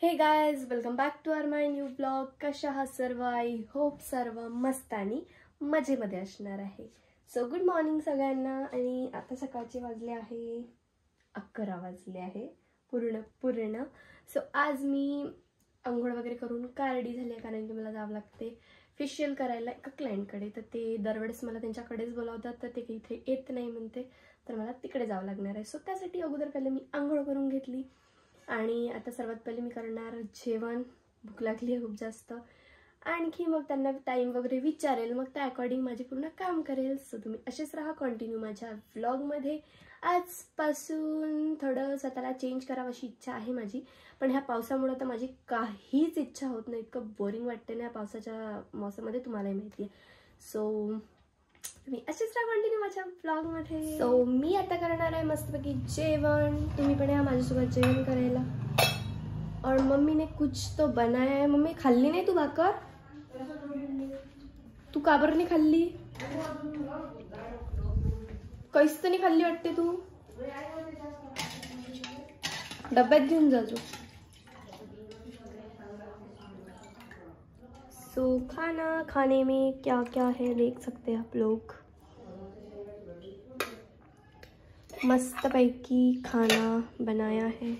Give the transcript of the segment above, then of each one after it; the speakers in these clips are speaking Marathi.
हे guys, welcome back to our my new blog. कशा आहात सर्व? आय होप सर्व मस्त आणि मजेमध्ये असणार आहे. सो गुड मॉर्निंग सगळ्यांना. आणि आता सकाळचे वाजले आहे 11 वाजले आहे पूर्ण. सो आज मी अंघोळ वगैरे करून का रेडी झाली आहे, कारण की मला जावं लागते फेशियल करायला एका क्लायंटकडे. तर ते दरवेळेस मला त्यांच्याकडेच बोलावतात, तर ते इथे येत नाही म्हणते, तर मला तिकडे जावं लागणार आहे. सो त्यासाठी अगोदर पहिले मी अंघोळ करून घेतली. आणि आता सर्वात पहिले मी करणार जेवण. भूक लागली आहे खूप जास्त. आणखी मग त्यांना टाइम वगैरे विचारेल, मग त्या अकॉर्डिंग माझे पूर्ण काम करेल. सो तुम्ही असेच राहा कंटिन्यू माझ्या व्लॉगमध्ये. आजपासून थोडं स्वतःला चेंज करावं अशी इच्छा आहे माझी, पण ह्या पावसामुळे तर माझी काहीच इच्छा होत नाही. इतकं बोरिंग वाटते ना पावसाच्या मौसममध्ये, तुम्हालाही माहिती आहे. सो तुम्ही असेच राहा कंटिन्यू माझ्या ब्लॉगमध्ये. सो मी आता करणार आहे मस्तपैकी जेवण. तुम्ही पण या माझ्यासोबत जेवण करायला. और मम्मी ने कुछ तो बनाया है. मम्मी खाल्ली नाही तू भाकर? तू का बरं नाही खाल्ली? काहीच तर नाही खाल्ली वाटते तू. डब्यात घेऊन जा तू. तो खाने में क्या क्या है देख सकते हैं आप लोग. मस्त पैकी खाना बनाया है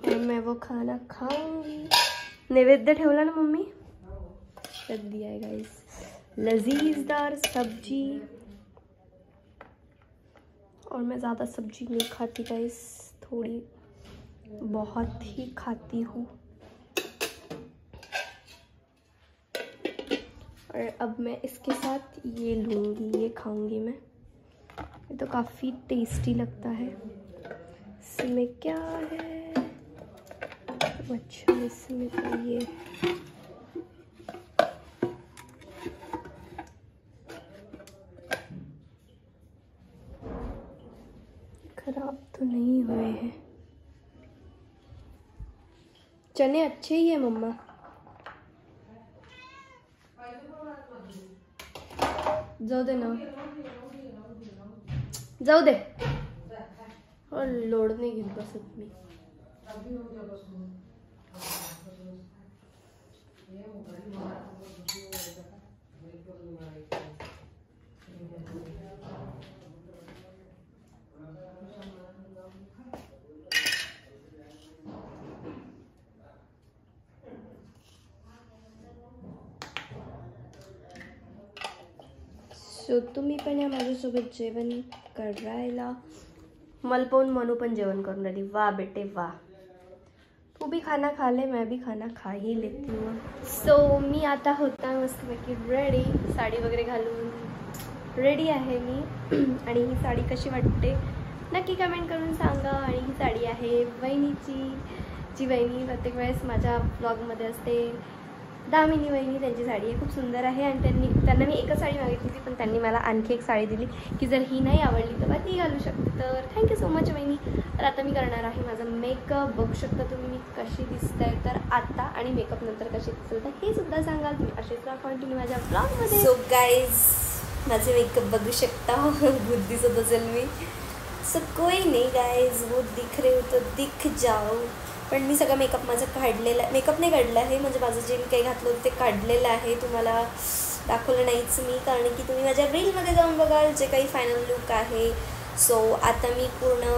और मैं वो खाना खाऊंगी. नैवेद्य ठेवला ना मम्मी, रख दिया है गाइस. लजीजदार सब्जी. और मैं ज़्यादा सब्जी नहीं खाती गाइस, थोड़ी बहुत ही खाती हूँ. और अब मैं इसके साथ ये लूँगी, ये खाऊंगी मैं. ये तो काफ़ी टेस्टी लगता है. इसमें क्या है? अच्छा, इसमें तो ये खराब तो नहीं हुए हैं. चने अच्छे ही है मम्मा. जाऊ दे ना, जाऊ दे. और लोड नाही घेत बसत मी. सो तुम्ही पण या माझ्यासोबत जेवण करायला. मला पाहून मनू पण जेवण करून राहिली. वाह बेटे वाह. तू भी खाना खा ले, मैं भी खाना खा ही लेती हूँ. सो मी आता होता मस्तपैकी रेडी, साडी वगैरे घालून रेडी आहे मी. आणि ही साडी कशी वाटते नक्की कमेंट करून सांगा. आणि ही साडी आहे वहिनीची, जी वहिनी प्रत्येक वेळेस माझ्या ब्लॉगमध्ये असते. दामिनी वहिनी, त्यांची साडी आहे, खूप सुंदर आहे. आणि त्यांना मी एकच साडी मागितली होती, पण त्यांनी मला आणखी एक साडी दिली की जर ही नाही आवडली तर ती घालू शकते. तर थँक्यू सो मच वहिनी. तर आता मी करणार आहे माझा मेकअप. बघू शकता तुम्ही मी कशी दिसते तर आता, आणि मेकअप नंतर कशी दिसेल तर हे सुद्धा सांगाल. तुम्ही असेच राहा कंटिन्यू माझ्या ब्लॉगमध्ये. सो गाईज, माझे मेकअप बघू शकता. बहुत दिसत असेल मी. सो कोई नाही गाईज, वो दिख रहे हो तो दिख जाओ. पण मी सगळं मेकअप माझं काढलेलं आहे. मेकअप नाही काढलं आहे, म्हणजे माझं जे काही घातलं होतं ते काढलेलं आहे. तुम्हाला दाखवलं नाहीच मी, कारण की तुम्ही माझ्या रीलमध्ये जाऊन बघाल जे काही फायनल लुक आहे. सो आता मी पूर्ण,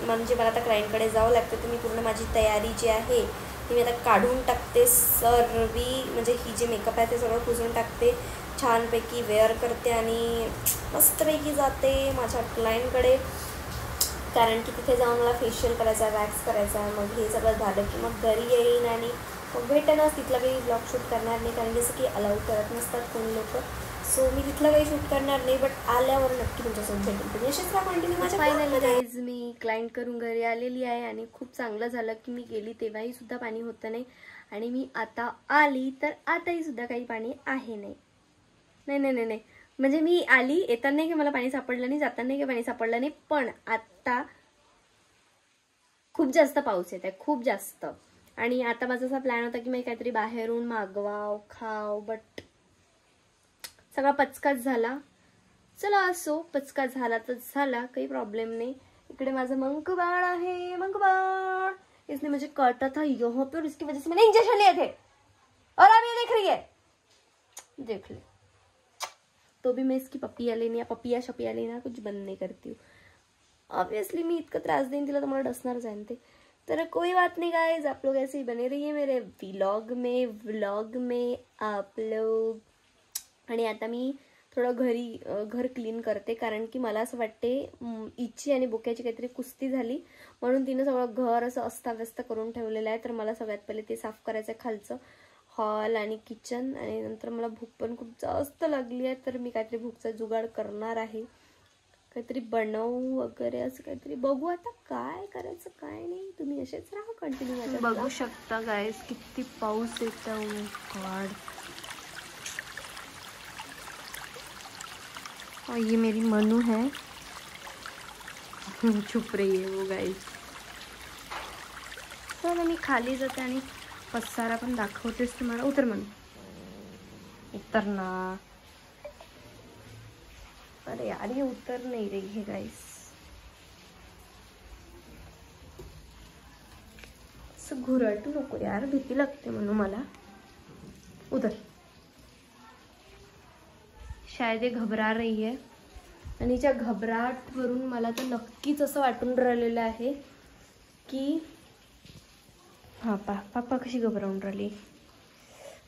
म्हणजे मला आता क्लायंटकडे जावं लागतं, तर मी पूर्ण माझी तयारी जी आहे ती मी आता काढून टाकते सर्वी. म्हणजे ही जे मेकअप आहे ते सगळं पुसून टाकते, छानपैकी वेअर करते आणि मस्तपैकी जाते माझ्या क्लायंटकडे. कारण की तिथे जाऊन मला फेशियल करायचा आहे, वॅक्स करायचा आहे. मग हे सगळं झालं की मग घरी येईन आणि मग भेटेनच. तिथला काही ब्लॉग शूट करणार नाही, कारण की जसं की अलाउ करत नसतात कोणी लोक. सो मी तिथलं काही शूट करणार नाही, बट आल्यावर नक्की तुमच्यासोबत भेटेल. तुम्ही असेच राहा कंटिन्यू माझ्या. फायनली मी क्लायंट करून घरी आलेली आहे आणि खूप चांगलं झालं की मी गेली तेव्हाही सुद्धा पाणी होतं नाही, आणि मी आता आली तर आताही सुद्धा काही पाणी आहे नाही. नाही, म्हणजे मी आली येताना नाही की मला पाणी सापडलं नाही, जाताना नाही की पाणी सापडलं नाही, पण आता खूप जास्त पाऊस येत आहे, खूप जास्त. आणि आता माझा असा प्लॅन होता की मी काहीतरी बाहेरून मागवाव खाव, बट सगळा पचकाच झाला. चला असो, पचका झाला तर झाला, काही प्रॉब्लेम नाही. इकडे माझं मंकू बाळ आहे. मंकू बाळ इसने मुझे काटा था यहाँ पे और इसकी वजह से मैंने इंजेक्शन लिए थे और अब ये देख रही है, देख ले। तो भी मैं इसकी पपिया लेनी या पपिया शपिया लेना कुछ बंद नहीं करती हूँ। ऑब्वियसली मी इतका त्रास देईन तिला, तुम्हाला डसणार जाणते। तर कोई बात नहीं गाइज, आप लोग ऐसे ही बने रहिए मेरे व्लॉग में आप लोग। आणि आता मी थोडं घर क्लीन करते, कारण की मला असं वाटते इची आणि बोक्याची काहीतरी कुस्ती झाली, म्हणून तिने सगळं घर असं अस्ताव्यस्त करून ठेवलेलं आहे। तर मला सगळ्यात पहिले ते साफ करायचं आहे, खालचं हॉल आणि किचन। आणि नंतर मला भूक पण खूप जास्त लागली आहे, तर मी काहीतरी भूकचा जुगाड करणार आहे, काहीतरी बनवू वगैरे असं काहीतरी। बघू आता काय करायचं काय नाही। तुम्ही असेच राहा कंटिन्यू माझ्या। बघू शकता गाइस किती पाऊस येतो। गॉड, और ये मेरी मनु है छुप रही है वो गाइस। तो मी खाली जाते आणि पसारा पण दाखवतेस तुम्हाला। उतर मनु, उतर ना। अरे यार ये उतर नहीं रही है गाइस। असं घुरटू नको यार, भीती लगते मनु मला। उधर शायद ये घबरा रही है, आणि त्या घबराट वरून मला तर नक्कीच असं वाटून राहिलेलं आहे की हाँ पापा कशी घबराऊन रही।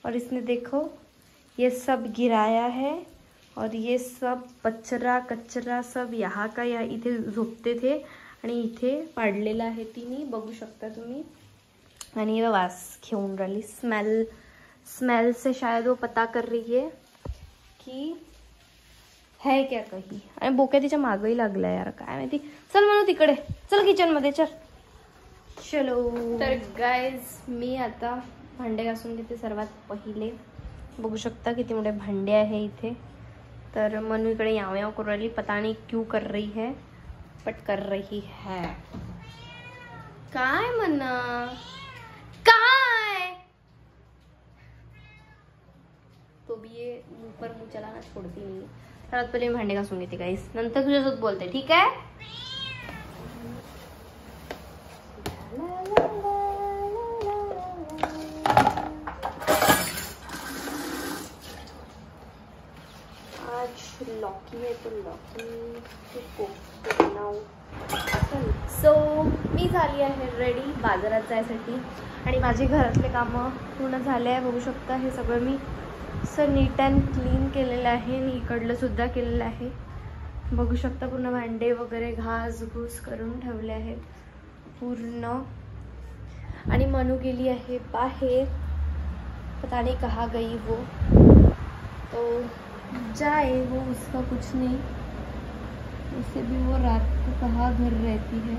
और इसने देखो ये सब गिराया है, और ये सब कचरा सब यहाँ का या इथे झोपते थे आणि इथे पाडलेला आहे तिने, बघू शकता तुम्ही। आणि ये वास घेऊन राहिली, स्मेल से शायद वो पता कर रही है कि है क्या कहीं। आणि बोक्या तिच्या मागही लागला यार, काय माहिती। चल म्हणू तिकडे, चल किचन मध्ये चल। चलो तर गाइज मी आता भांडे घासून घेते सर्वात पहिले। बघू शकता किती मोठे भांडे आहे इथे। तर मनु इकडे याव याव करू राहिली, पता नहीं क्यों कर रही है, बट कर रही है। काय म्हणा काय, तो भी ये ऊपर मुंह चलाना छोड़ती नहीं। सर्वात पहिले मी भांडे घासून घेते गाइस, नंतर तुझ्यासोबत बोलते, ठीक आहे। आज लौकी है तो लौकी बनाऊ। सो मी झाली आहे रेडी बाजारात जायसाठी, आणि माझे घरातले कामं पूर्ण झाले आहे। बघू शकता हे सगळं मी असं नीट अँड क्लीन केलेलं आहे, आणि इकडलं सुद्धा केलेलं आहे। बघू शकता पूर्ण भांडे वगैरे घास घूस करून ठेवले आहेत पूर्ण। आणि मनु गेली आहे बाहेर, पता नहीं कहाँ गई वो, तो जाए वो, उसका कुछ नहीं। वैसे भी वो रात को कहाँ घर रहती है।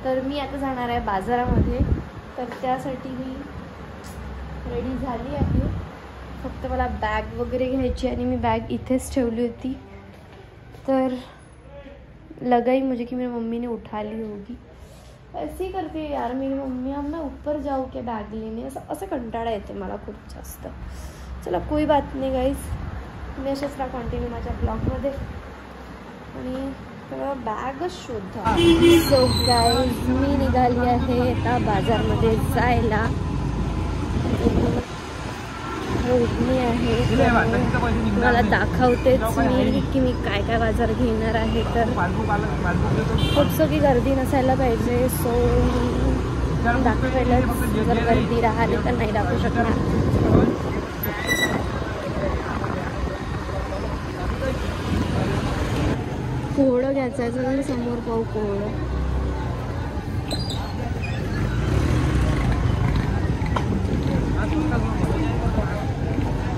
तर मी आता जाणार आहे बाजारामध्ये, तर त्यासाठी मी रेडी झाली आहे। फक्त मला बॅग वगैरे घ्यायची, आणि मी बॅग इथेच ठेवली होती। तर लगाई मुझे कि मेरी मम्मी ने उठा ली होगी, ऐसे ही करती है यार मेरी मम्मी। अब मैं ऊपर जाऊँ क्या बॅग लेने, असं कंटाळा येते मला खूप जास्त। चला कोई बात नाही गाईज, मी असेच राहा कंटिन्यू माझ्या ब्लॉगमध्ये, आणि बॅगच शोधा। सो गाईज मी निघाली आहे आता बाजारमध्ये जायला। रोहिणी आहे, मला दाखवतेच मी की मी काय काय बाजार घेणार आहे। तर खूप सगळी गर्दी नसायला पाहिजे, सो मी दाखवायला, जर गर्दी राहिली तर नाही दाखवू शकणार। कोहळं घ्यायचं आहे, जर समोर पाहू कोहळं।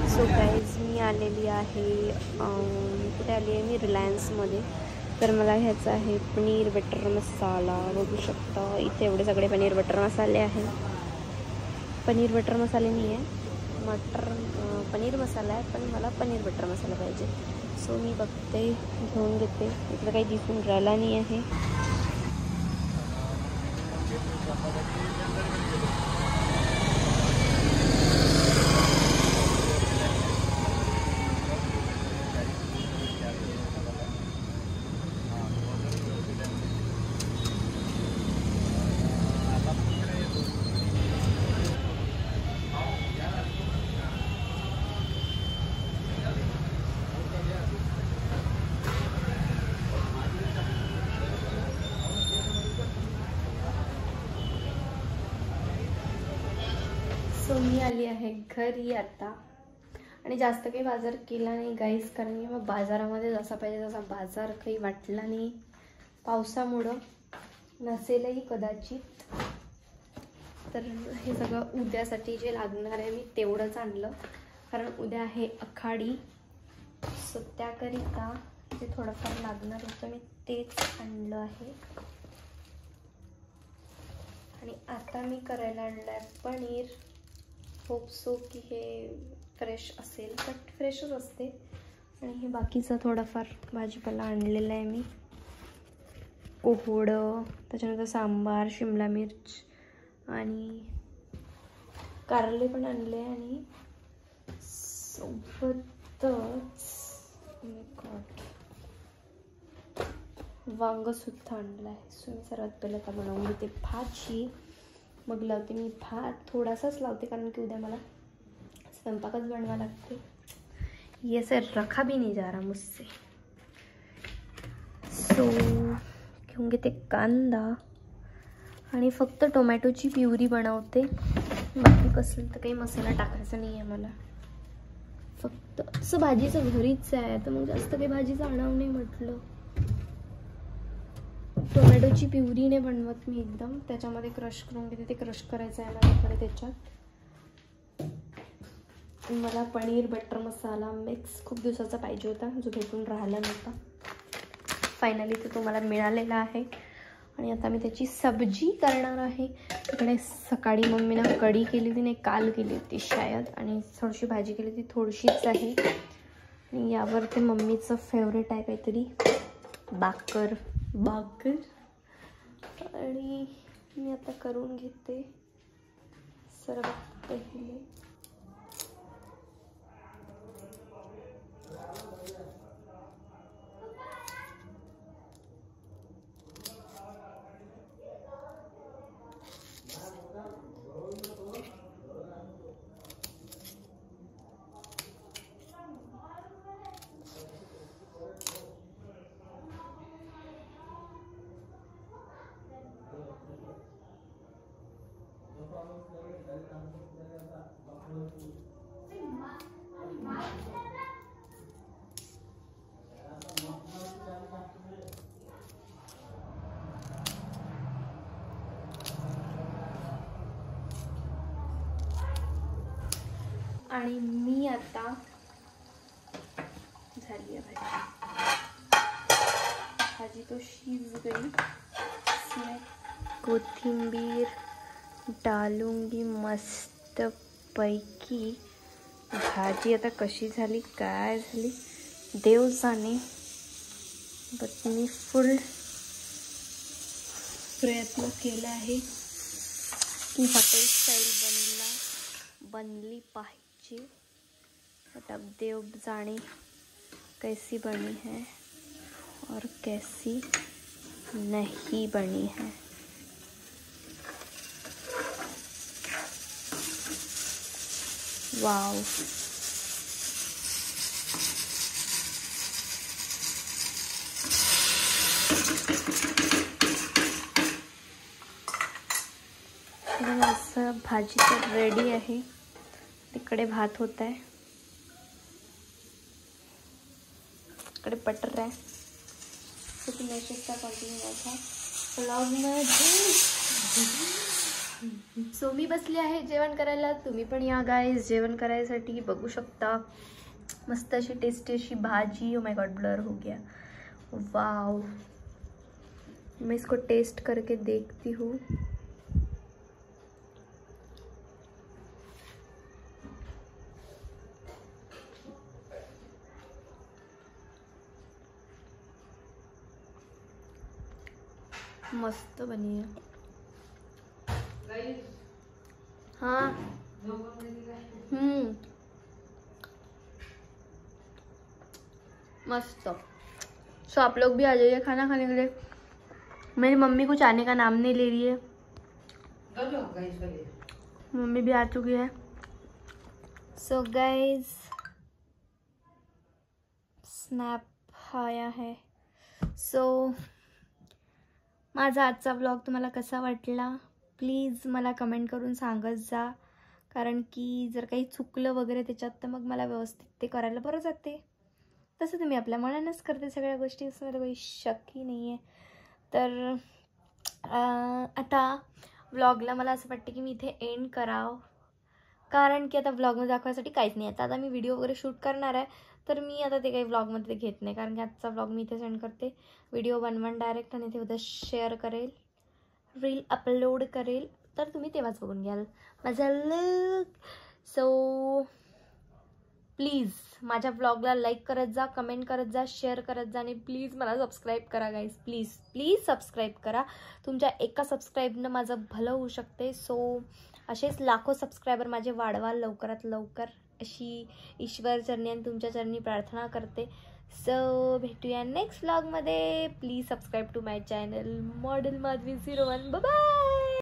सो गाईज मी आलेली आहे, कुठे आली आहे मी, रिलायन्समध्ये। तर मला घ्यायचं आहे पनीर बटर मसाला। बघू शकता इथे एवढे सगळे पनीर बटर मसाले आहेत। पनीर बटर मसाले नाही आहे, पनीर मसाला आहे, पण मला पनीर बटर मसाला पाहिजे। सो मी बघते, घेऊन घेते। इकडे काही दिसून राहिला नाही आहे। आली आहे घरी आता आणि जास्त काही बाजार केला नाही गाईज, कारण की मग बाजारामध्ये जसा पाहिजे तसा बाजार काही वाटला नाही, पावसामुळं नसेलही कदाचित. तर हे सगळं उद्यासाठी जे लागणार आहे मी तेवढंच आणलं, कारण उद्या आहे आखाडी. सो त्याकरिता जे थोडंफार लागणार होतं मी तेच आणलं आहे. आणि आता मी करायला आणलं आहे पनीर. होप सो की हे फ्रेश असेल, बट फ्रेशच असते. आणि हे बाकीचं थोडंफार भाजीपाला आणलेलं आहे मी, कोहळं, त्याच्यानंतर सांबार, शिमला मिर्च आणि कारले पण आणले. आणि सोबतच वांगसुद्धा आणलं आहे. सो मी सर्वात पहिलं आता बनवून घेते भाजी, मग लावते मी भात. थोडासाच लावते कारण की उद्या मला स्वयंपाकच बनवा लागते. ये सर रखा भी नहीं जा रहा मुझसे. सो घेऊन घेते कांदा आणि फक्त टोमॅटोची प्युरी बनवते. बाकी कसं तर काही मसाला टाकायचा नाही आहे मला, फक्त असं भाजीचं घरीच आहे तर मग जास्त काही भाजीचं आणावं नाही म्हटलं. टोमॅटोची प्युरी नाही बनवत मी, एकदम त्याच्यामध्ये क्रश करून घेते. ते क्रश करायचं आहे माझ्याकडे. त्याच्यात मला पनीर बटर मसाला मिक्स खूप दिवसाचा पाहिजे होता, जो भेटून राहिला नव्हता. फायनली तो तुम्हाला मिळालेला आहे. आणि आता मी त्याची सब्जी करणार आहे. तिकडे सकाळी मम्मीनं कढी केली होती, नाही काल केली होती शायद, आणि थोडीशी भाजी केली होती, थोडीशीच आहे. आणि यावर ते मम्मीचं फेवरेट आहे काहीतरी भाकर. आणि मी आता करून घेते सर्वात पहिले आणि मी आता झाली आहे भाजी तो शिज गई. इसमें कोथिंबीर डालूंगी मस्त पैकी. भाजी आता कशी झाली काय झाली देव जाणे, बट मी फुल प्रयत्न केला आहे की हॉटेल स्टाईल बनली पाहिजे. बट अब देव जाने कैसी बनी है और कैसी नहीं बनी है. वाव, असं भाजी तर रेडी आहे. तिकडे भात होत आहे, इकडे बटर आहे. तो तुम्ही अशीचा कंटिन्यू माझा व्लॉगमध्ये. सो मी बसली आहे जेवण करायला. तुम्ही पण या गाईज जेवण करायसाठी. बघू शकता मस्त अशी टेस्टी अशी भाजी. ओ माय गॉड, ब्लर हो गया. वाव, मैं इसको टेस्ट करके देखती हूँ. मस्त बनी है. हाँ मस्त. सो आप लोग भी आ जाइए खाना खाने के लिए. मेरी मम्मी कुछ आने का नाम नहीं ले रही है. मम्मी भी आ चुकी है. सो गाइज स्नॅप आया है. सो माझा आजचा व्लॉग तुम्हाला कसा वाटला प्लीज मला कमेंट करून सांगत जा. कारण की जर काही चुकलं वगैरे त्याच्यात तर मग मला व्यवस्थित ते करायला बरं जाते. तसं तर मी आपल्या मनानंच करते सगळ्या गोष्टी, असं मला काही शक्की नाही आहे. तर आता व्लॉगला मला असं वाटतं की मी इथे एंड करावं, कारण की आता व्लॉगमध्ये दाखवायसाठी काहीच नाही. आता मी व्हिडिओ वगैरे शूट करणार आहे, तर मी आता ते काही व्लॉगमध्ये घेत नाही, कारण की आजचा व्लॉग मी इथे सेंड करते. व्हिडिओ बनवून डायरेक्ट आणि ते उद्या शेअर करेल, रील अपलोड करेल, तर तुम्ही तेव्हाच बघून घ्याल माझा लुक. सो प्लीज माझ्या व्लॉगला लाईक करत जा, कमेंट करत जा, शेअर करत जा, आणि प्लीज मला सबस्क्राईब करा गाईज. प्लीज प्लीज सबस्क्राईब करा. तुमच्या एका सबस्क्राईबनं माझं भलं होऊ शकते. सो असेच लाखो सबस्क्रायबर माझे वाढवा लवकरात लवकर, अशी ईश्वर चरणी आणि तुमच्या चरणी प्रार्थना करते. सो भेटूया नेक्स्ट व्लॉगमध्ये. Please subscribe to my channel model Madhavi 01. Bye.